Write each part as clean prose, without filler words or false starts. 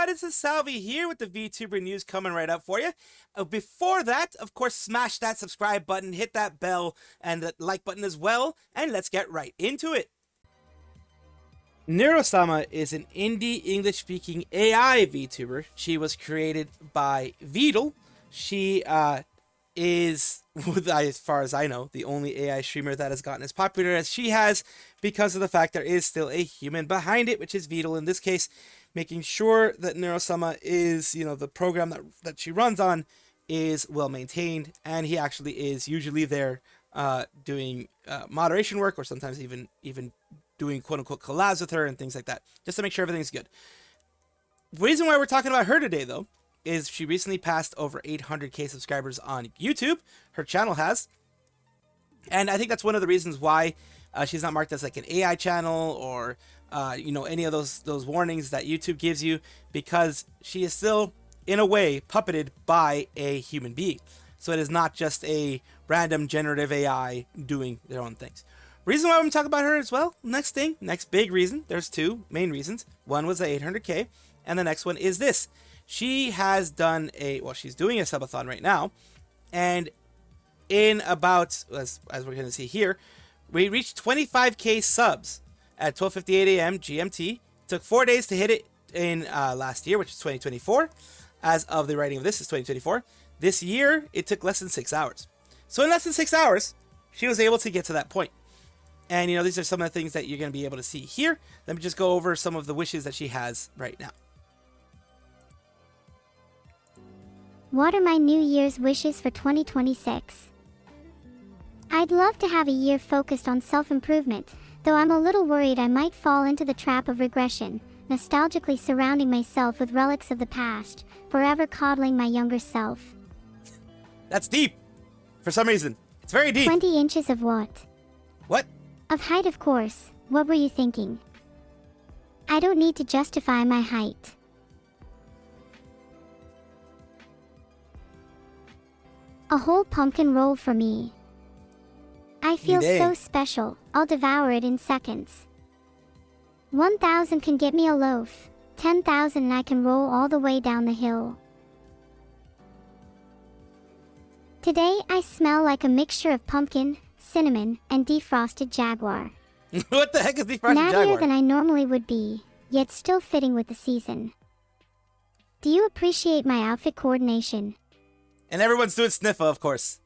everybody, this is Salvi here with the VTuber news coming right up for you. Before that, of course, smash that subscribe button, hit that bell, and the like button as well, and let's get right into it. Neurosama is an indie English-speaking AI VTuber. She was created by Vtuber. She is, as far as I know, the only AI streamer that has gotten as popular as she has because of the fact there is still a human behind it, which is Vtuber in this case, making sure that Neurosama is, the program that she runs on is well maintained, and he actually is usually there doing moderation work, or sometimes even doing quote-unquote collabs with her and things like that, just to make sure everything's good. The reason why we're talking about her today, though, is she recently passed over 800k subscribers on YouTube. Her channel has. And I think that's one of the reasons why she's not marked as like an AI channel or, any of those warnings that YouTube gives you, because she is still, in a way, puppeted by a human being. So it is not just a random generative AI doing their own things. Reason why I'm talking about her as well, next big reason, there's two main reasons. One was the 800k, and the next one is this. She has done she's doing a subathon right now, and in about, as we're going to see here, we reached 25k subs at 12:58 a.m. GMT. Took 4 days to hit it in last year, which is 2024. As of the writing of this is 2024. This year, it took less than 6 hours. So in less than 6 hours, she was able to get to that point. And, these are some of the things that you're going to be able to see here. Let me just go over some of the wishes that she has right now. What are my New Year's wishes for 2026? I'd love to have a year focused on self-improvement, though I'm a little worried I might fall into the trap of regression, nostalgically surrounding myself with relics of the past, forever coddling my younger self. That's deep. For some reason. It's very deep. 20 inches of what? What? Of height, of course. What were you thinking? I don't need to justify my height. A whole pumpkin roll for me. I feel so special, I'll devour it in seconds. 1,000 can get me a loaf, 10,000 and I can roll all the way down the hill. Today I smell like a mixture of pumpkin, cinnamon, and defrosted jaguar. What the heck is defrosted jaguar? Nattier than I normally would be, yet still fitting with the season. Do you appreciate my outfit coordination? And everyone's doing sniffa, of course.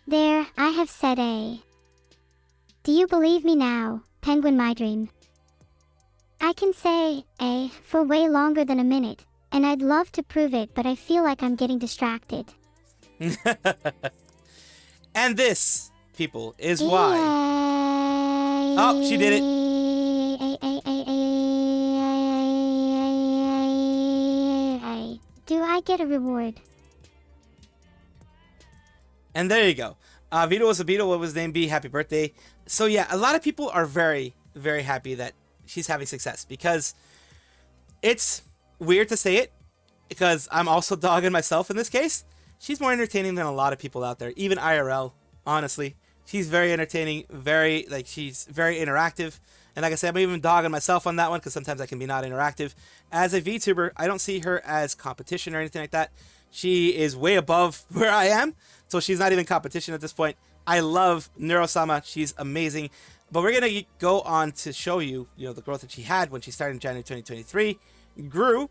There, I have said A. Do you believe me now, Penguin my dream? I can say A for way longer than a minute, and I'd love to prove it, but I feel like I'm getting distracted. And this, people, is why. Oh, she did it. Do I get a reward? And there you go. Vito was a beetle. What was his name? Happy birthday. So yeah, a lot of people are very, very happy that she's having success, because it's weird to say it, because I'm also dogging myself in this case. She's more entertaining than a lot of people out there, even IRL, honestly. She's very entertaining, she's very interactive. And like I said, I'm even dogging myself on that one, because sometimes I can be not interactive. As a VTuber, I don't see her as competition or anything like that. She is way above where I am, so she's not even competition at this point. I love Neurosama. She's amazing. But we're going to go on to show you, the growth that she had when she started in January 2023. Grew.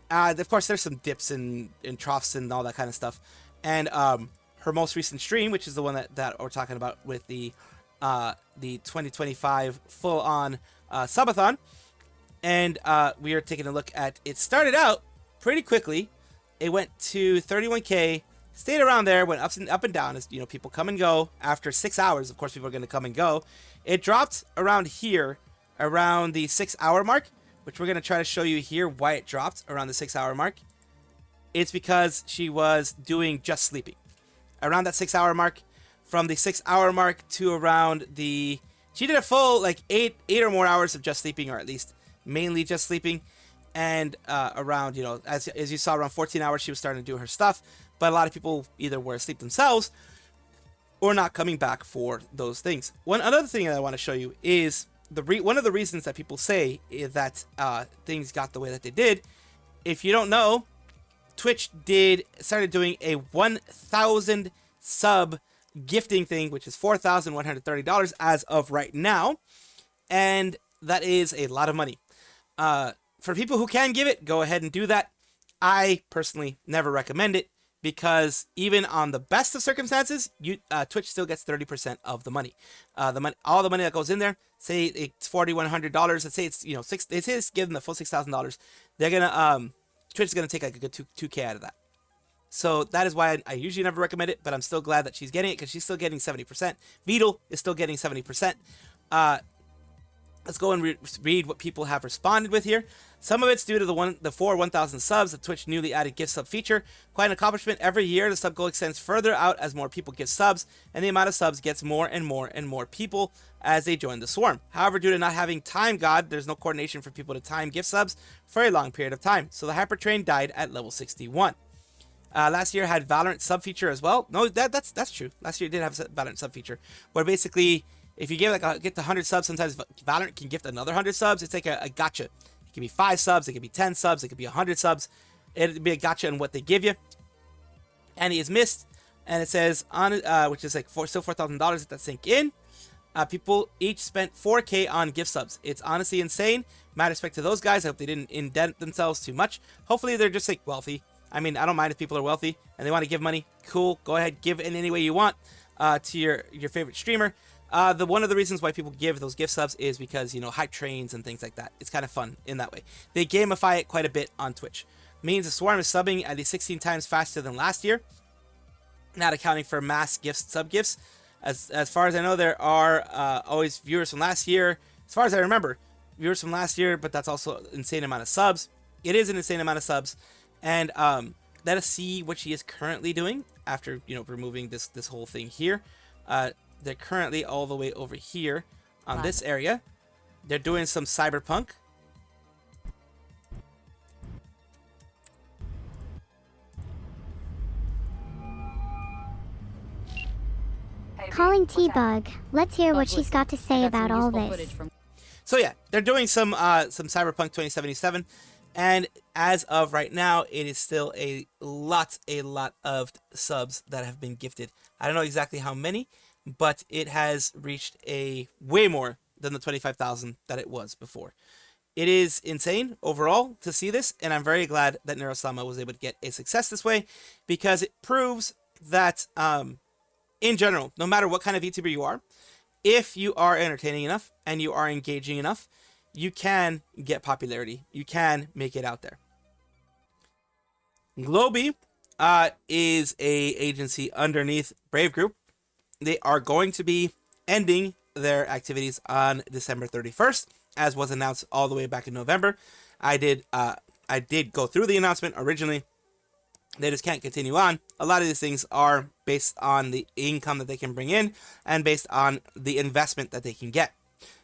Of course, there's some dips and troughs and all that kind of stuff. And her most recent stream, which is the one that we're talking about with the 2025 full-on subathon. And we are taking a look at, it started out pretty quickly. It went to 31k, stayed around there, went up and down as people come and go. After 6 hours, of course, people are going to come and go. It dropped around here, around the 6 hour mark, which we're going to try to show you here why it dropped around the 6 hour mark. It's because she was doing just sleeping. Around that 6 hour mark, from the 6 hour mark to around she did a full eight or more hours of just sleeping, or at least mainly just sleeping. And around, as you saw, around 14 hours, she was starting to do her stuff. But a lot of people either were asleep themselves or not coming back for those things. Another thing that I want to show you is one of the reasons that people say is that things got the way that they did. If you don't know, Twitch started doing a 1,000 sub gifting thing, which is $4,130 as of right now, and that is a lot of money. For people who can give it, go ahead and do that. I personally never recommend it because even on the best of circumstances, Twitch still gets 30% of the money. All the money that goes in there. Say it's $4,100. Let's say it's they say it's given the full $6,000. They're gonna Twitch is gonna take like a good 2K out of that. So that is why I usually never recommend it, but I'm still glad that she's getting it because she's still getting 70%. Vtuber is still getting 70%. Let's go and read what people have responded with here. Some of it's due to the 1,000 subs, the Twitch newly added gift sub feature. Quite an accomplishment. Every year, the sub goal extends further out as more people give subs, and the amount of subs gets more and more and more people as they join the swarm. However, due to not having time god, there's no coordination for people to time gift subs for a long period of time. So the hyper train died at level 61. Last year had Valorant sub feature as well. No, that's true. Last year it did have a Valorant sub feature where basically if you get to 100 subs, sometimes Valorant can gift another 100 subs. It's like a gotcha. It can be 5 subs, it can be 10 subs, it could be 100 subs. It'd be a gotcha on what they give you. And he is missed, and it says on which is like still $4,000. Let that sink in. People each spent 4K on gift subs. It's honestly insane. Mad respect to those guys. I hope they didn't indent themselves too much. Hopefully they're just like wealthy. I mean, I don't mind if people are wealthy and they want to give money. Cool, go ahead, give in any way you want to your favorite streamer. One of the reasons why people give those gift subs is because, hype trains and things like that. It's kind of fun in that way. They gamify it quite a bit on Twitch. Means the swarm is subbing at least 16 times faster than last year, not accounting for mass gifts, sub gifts. As far as I know, there are always viewers from last year. As far as I remember, viewers from last year, but that's also an insane amount of subs. It is an insane amount of subs. And let us see what she is currently doing after, removing this whole thing here. They're currently all the way over here on this area. They're doing some cyberpunk. Calling T-Bug. Let's hear what she's got to say about all this. So yeah, they're doing some Cyberpunk 2077, and as of right now, it is still a lot of subs that have been gifted. I don't know exactly how many, but it has reached a way more than the 25,000 that it was before. It is insane overall to see this, and I'm very glad that Neurosama was able to get a success this way, because it proves that in general, no matter what kind of VTuber you are, if you are entertaining enough and you are engaging enough, you can get popularity. You can make it out there. Globie is a agency underneath Brave Group. They are going to be ending their activities on December 31st, as was announced all the way back in November. I did go through the announcement originally. They just can't continue on. A lot of these things are based on the income that they can bring in and based on the investment that they can get.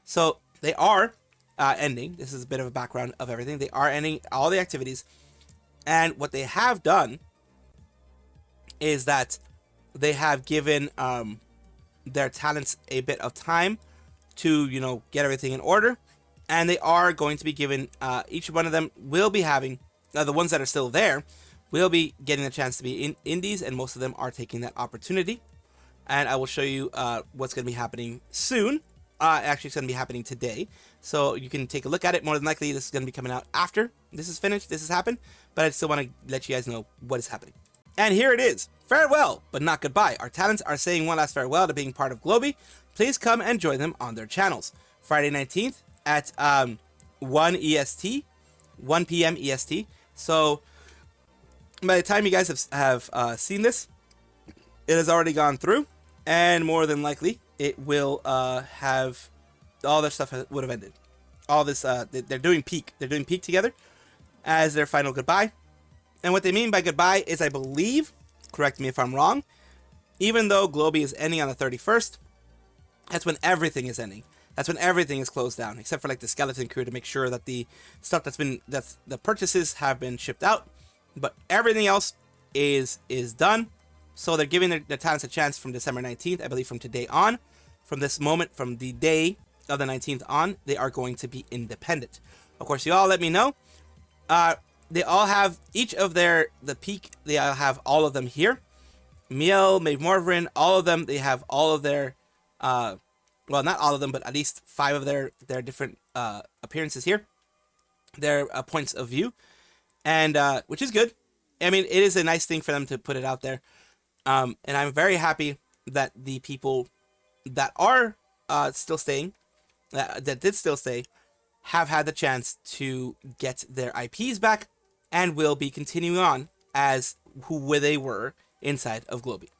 So they are ending. This is a bit of a background of everything. They are ending all the activities. And what they have done is that they have given their talents a bit of time to, get everything in order. And they are going to be given, each one of them will be having, the ones that are still there, will be getting a chance to be in indies, and most of them are taking that opportunity. And I will show you what's going to be happening soon. Actually, it's going to be happening today. So you can take a look at it. More than likely, this is going to be coming out after this is finished, this has happened. But I still want to let you guys know what is happening. And here it is. Farewell, but not goodbye. Our talents are saying one last farewell to being part of Globie. Please come and join them on their channels. Friday 19th at 1 EST, 1 p.m. EST. So by the time you guys have seen this, it has already gone through, and more than likely, it will have all their stuff would have ended. All this, they're doing peak. They're doing peak together as their final goodbye. And what they mean by goodbye is, I believe, correct me if I'm wrong, even though Globie is ending on the 31st, that's when everything is ending. That's when everything is closed down, except for like the skeleton crew to make sure that the stuff that's the purchases have been shipped out. But everything else is done. So they're giving their talents a chance from December 19th, I believe, from today on. From this moment, from the day of the 19th on, they are going to be independent. Of course, you all let me know. They all have each of the peak. They all have all of them here. Miel, Maeve Morverin, all of them. They have all of their, well, not all of them, but at least 5 of their different appearances here. Their points of view, and which is good. I mean, it is a nice thing for them to put it out there. And I'm very happy that the people that are still staying, that did still stay, have had the chance to get their IPs back and will be continuing on as who they were inside of Globie.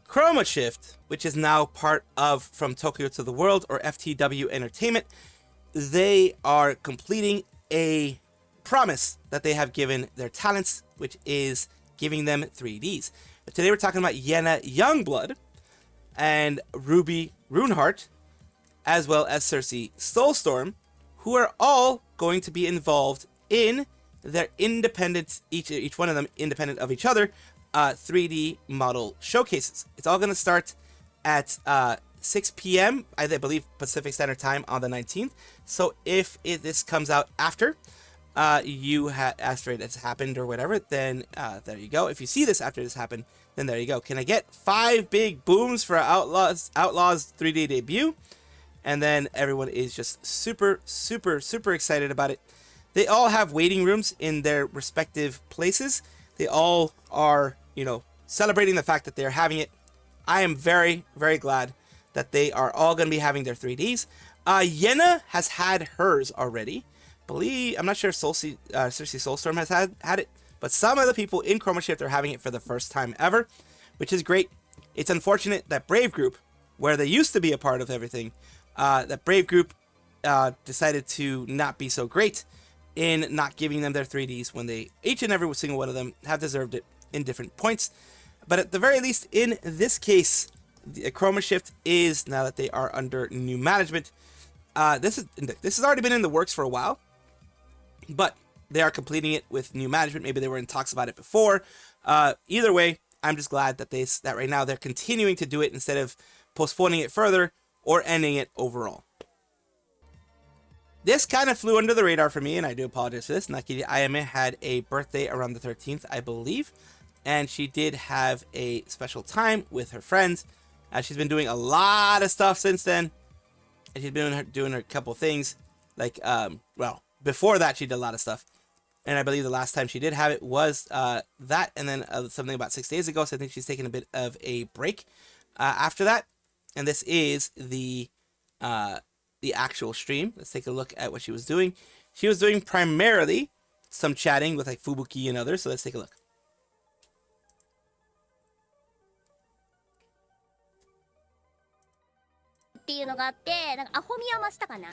ChromaSHIFT, which is now part of From Tokyo to the World, or FTW Entertainment, they are completing a promise that they have given their talents, which is giving them 3Ds. Today we're talking about Yenna Youngblood and Ruby Runeheart, as well as Cersei Soulstorm, who are all going to be involved in their independent, each one of them independent of each other, 3D model showcases. It's all going to start at 6 p.m., I believe Pacific Standard Time on the 19th. So if this comes out after after it has happened or whatever, then there you go. If you see this after this happened, then there you go. Can I get 5 big booms for Outlaws 3D debut? And then everyone is just super, super, super excited about it. They all have waiting rooms in their respective places. They all are, celebrating the fact that they're having it. I am very, very glad that they are all going to be having their 3Ds. Yenna has had hers already. I'm not sure if Cersei Soulstorm has had it, but some of the people in ChromaSHIFT are having it for the first time ever, which is great. It's unfortunate that Brave Group, where they used to be a part of everything, that Brave Group decided to not be so great in not giving them their 3Ds when each and every single one of them have deserved it in different points. But at the very least, in this case, the ChromaSHIFT is, now that they are under new management, this has already been in the works for a while, but they are completing it with new management. Maybe they were in talks about it before. Either way, I'm just glad that right now they're continuing to do it instead of postponing it further or ending it overall. This kind of flew under the radar for me, and I do apologize for this. Nakiri Ayame had a birthday around the 13th, I believe, and she did have a special time with her friends. She's been doing a lot of stuff since then, and she's been doing her couple things. Like, before that, she did a lot of stuff, and I believe the last time she did have it was that, and then something about 6 days ago. So I think she's taking a bit of a break after that. And this is the actual stream. Let's take a look at what she was doing. She was doing primarily some chatting with like Fubuki and others. So let's take a look. っていうのがあって、なんかアホみは増したかな。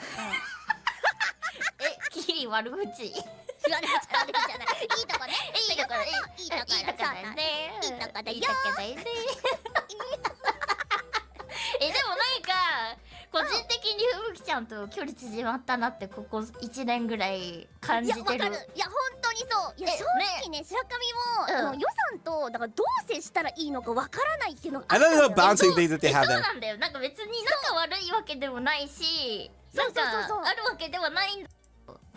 キリ悪口。悪口じゃない。いいとこね。いいとこね。いいとこね。いいとこだよ。でもなんか個人的にふぶきちゃんと距離縮まったなってここ1年ぐらい感じてる。いや、わかる。いや、本当にそう。いや、正直ね、白神も予算とだからどう接したらいいのかわからないっていうのがあったんだよね。I love the bouncing things that they have そう there. なんだよ。なんか別に仲悪いわけでもないし、なんかあるわけではないんだ。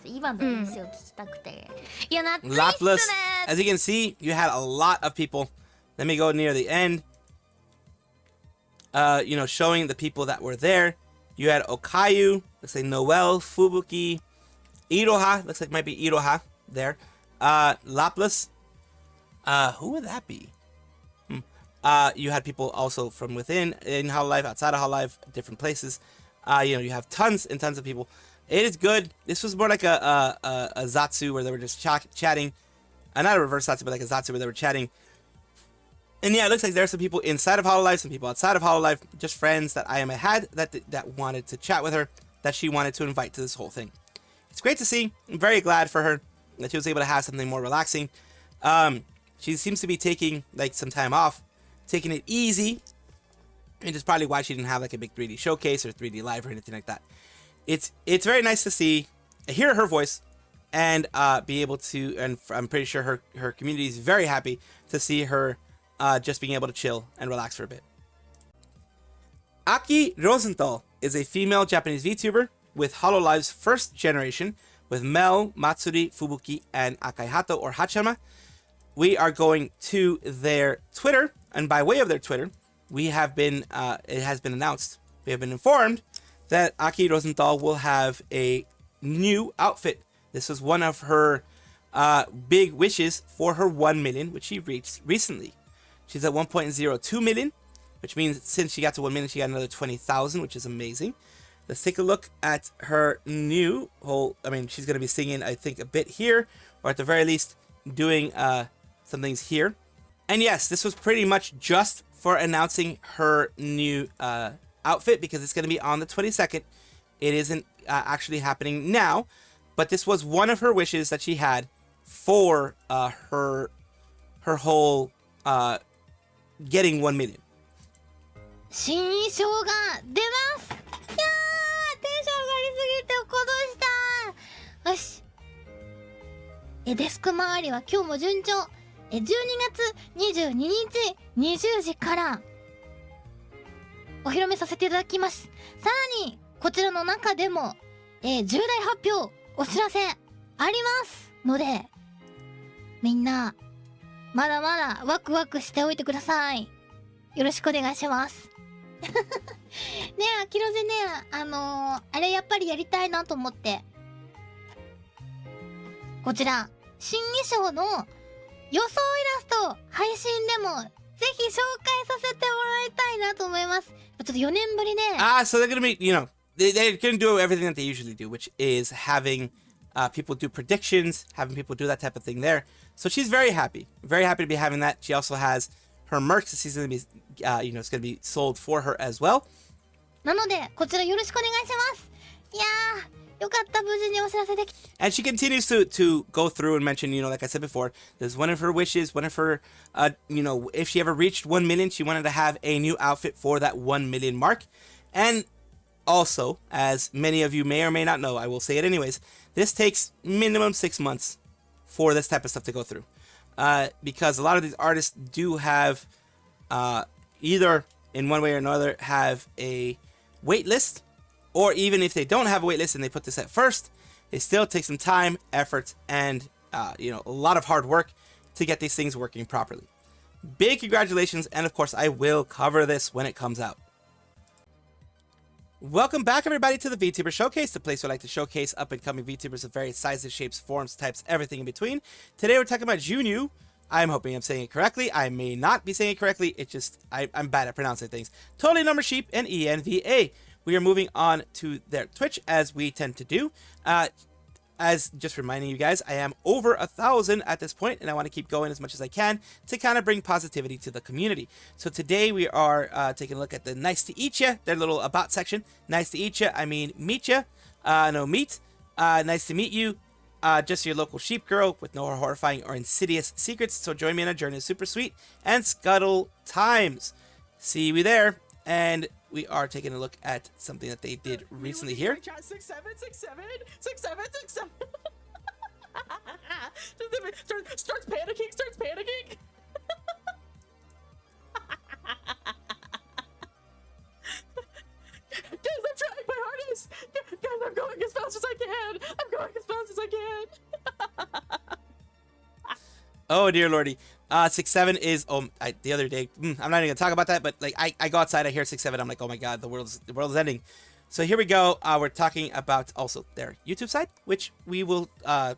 今の話を聞きたくて。いや、夏いっす Lapless. ね。 As you can see, you had a lot of people. Let me go near the end. Showing the people that were there. You had Okayu, looks like Noel, Fubuki, Iroha, looks like might be Iroha there. Lapless. Who would that be? You had people also from within, in hololive, outside of hololive, different places. You have tons and tons of people. It is good. This was more like a Zatsu where they were just chatting. Not a reverse Zatsu, but like a Zatsu where they were chatting. And yeah, it looks like there are some people inside of hololive, some people outside of hololive, just friends that Ayame had that wanted to chat with her, that she wanted to invite to this whole thing. It's great to see. I'm very glad for her that she was able to have something more relaxing. She seems to be taking like some time off, taking it easy, which is probably why she didn't have like a big 3D showcase or 3D live or anything like that. It's very nice to hear her voice, and be able to, and I'm pretty sure her community is very happy to see her just being able to chill and relax for a bit. Aki Rosenthal is a female Japanese VTuber with hololive's first generation with Mel, Matsuri, Fubuki, and Akaihato or Hachama. We are going to their Twitter, and by way of their Twitter, we have been, it has been announced, we have been informed that Aki Rosenthal will have a new outfit. This was one of her big wishes for her 1 million, which she reached recently. She's at 1.02 million, which means since she got to 1 million, she got another 20,000, which is amazing. Let's take a look at her new whole, I mean, she's going to be singing, I think, a bit here, or at the very least, doing some things here. And yes, this was pretty much just for announcing her new outfit, because it's going to be on the 22nd. It isn't actually happening now, but this was one of her wishes that she had for her whole getting 1 million. 新衣装が出ます。いやー、テンション上がりすぎて落っことした。よし。デスク周りは今日も順調。12月22日20時からお披露目させていただきます。さらにこちらの中でも、重大発表お知らせありますので、みんなまだまだワクワクしておいてください。よろしくお願いします。ねえ、アキロゼね、あれやっぱりやりたいなと思って、こちら新衣装の予想イラスト配信でもぜひ紹介させてもらいたいなと思います。ちょっと4年ぶりね。So they're gonna be, you know, they're gonna do everything that they usually do, which is having people do predictions, having people do that type of thing there. So she's very happy to be having that. She also has her merch that she's gonna be, you know, it's gonna be sold for her as well. なのでこちらよろしくお願いします。いやー、よかった、無事にお知らせでき。And she continues to go through and mention, you know, like I said before, this is one of her wishes, one of her, you know, if she ever reached 1 million, she wanted to have a new outfit for that 1 million mark. And also, as many of you may or may not know, I will say it anyways, this takes minimum 6 months for this type of stuff to go through. Because a lot of these artists do have, either in one way or another, have a wait list, or even if they don't have a wait list and they put this at first, it still takes some time, effort, and you know, a lot of hard work to get these things working properly. Big congratulations, and of course I will cover this when it comes out. Welcome back, everybody, to the VTuber Showcase, the place where I like to showcase up-and-coming VTubers of various sizes, shapes, forms, types, everything in between. Today we're talking about GeunEwe. I'm hoping I'm saying it correctly. I may not be saying it correctly. It just, I'm bad at pronouncing things. Totally Number Sheep and ENVA. We are moving on to their Twitch, as we tend to do. As just reminding you guys, I am over 1,000 at this point, and I want to keep going as much as I can to kind of bring positivity to the community. So today we are taking a look at the Nice to Eat Ya, their little about section. Nice to eat ya, I mean meet ya, no meet. Nice to meet you. Just your local sheep girl with no horrifying or insidious secrets. So join me on a journey super sweet and Scuttle Times. See you there. And we are taking a look at something that they did recently here. 6767 starts panicking. Guys, I'm trying my hardest. Guys, I'm going as fast as I can. Oh dear lordy. 6-7 is the other day. I'm not even gonna talk about that, but like I go outside, I hear 6-7, I'm like, oh my god, the world is ending. So here we go. We're talking about also their YouTube site, which we will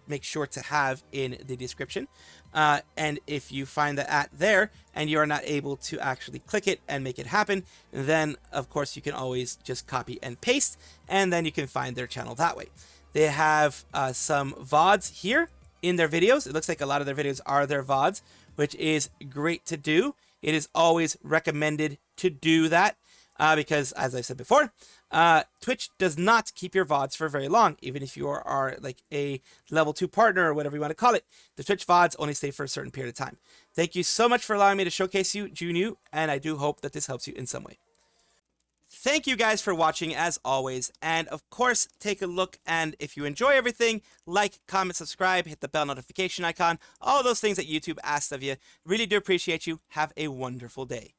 make sure to have in the description. And if you find the at there and you are not able to actually click it and make it happen, then of course you can always just copy and paste, and then you can find their channel that way. They have some VODs here in their videos. It looks like a lot of their videos are their VODs, which is great to do. It is always recommended to do that because, as I said before, Twitch does not keep your VODs for very long. Even if you are like a level 2 partner or whatever you want to call it, the Twitch VODs only stay for a certain period of time. Thank you so much for allowing me to showcase you, GeunEwe, and I do hope that this helps you in some way. Thank you guys for watching as always, and of course take a look, and if you enjoy everything, like, comment, subscribe, hit the bell notification icon, all those things that YouTube asks of you. Really do appreciate you. Have a wonderful day.